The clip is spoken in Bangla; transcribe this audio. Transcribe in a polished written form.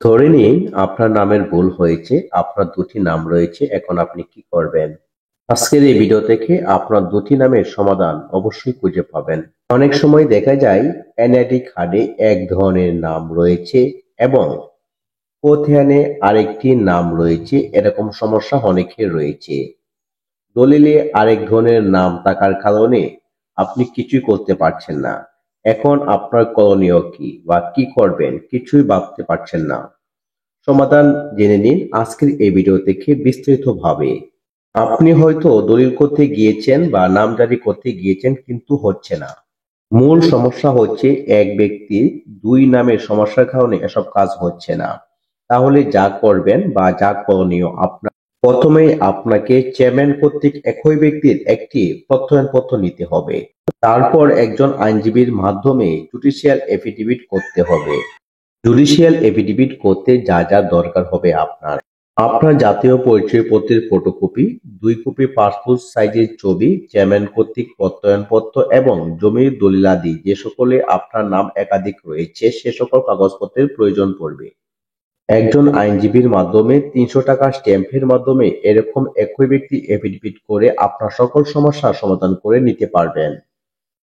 ধরে নিন আপনার নামের ভুল হয়েছে, আপনার দুটি নাম রয়েছে, এখন আপনি কি করবেন? আজকের এই ভিডিও থেকে আপনার দুটি নামের সমাধান অবশ্যই খুঁজে পাবেন। অনেক সময় দেখা যায় এনআইডি কার্ডে এক ধরনের নাম রয়েছে এবং কোথ্যানে আরেকটি নাম রয়েছে, এরকম সমস্যা অনেকের রয়েছে। দলিলে আরেক ধরনের নাম থাকার কারণে আপনি কিছুই করতে পারছেন না। এখন আপনার করণীয় কি বা কি করবেন কিছুই ভাবতে পারছেন না। সমাধান জেনে নিন আজকের এই ভিডিও থেকে বিস্তারিতভাবে। আপনি হয়তো দলিল করতে গিয়েছেন বা নামজারি করতে গিয়েছেন কিন্তু হচ্ছে না। মূল সমস্যা হচ্ছে এক ব্যক্তির দুই নামের সমস্যার কারণে এসব কাজ হচ্ছে না। তাহলে যা করবেন বা যা করণীয় আপনার, প্রথমে আপনাকে চেয়ারম্যান কর্তৃক একই ব্যক্তির একটি প্রত্যয়নপত্র নিতে হবে। তারপর একজন আইনজীবীর মাধ্যমে জুডিশিয়াল এফিডেভিট করতে হবে। জুডিশিয়াল এফিডেভিট করতে যা যা দরকার হবে আপনার জাতীয় পরিচয়পত্রের ফটোকপি, 2 কপি পাসপোর্ট সাইজের ছবি, চেয়ারম্যান কর্তৃক প্রত্যয়নপত্র এবং জমির দলিলাদি যে সকলে আপনার নাম একাধিক রয়েছে সে সকল কাগজপত্রের প্রয়োজন পড়বে। একজন আইনজীবীর মাধ্যমে ৩০০ টাকা স্ট্যাম্পের মাধ্যমে এরকম একই ব্যক্তি এফিডেভিট করে আপনার সকল সমস্যার সমাধান করে নিতে পারবেন।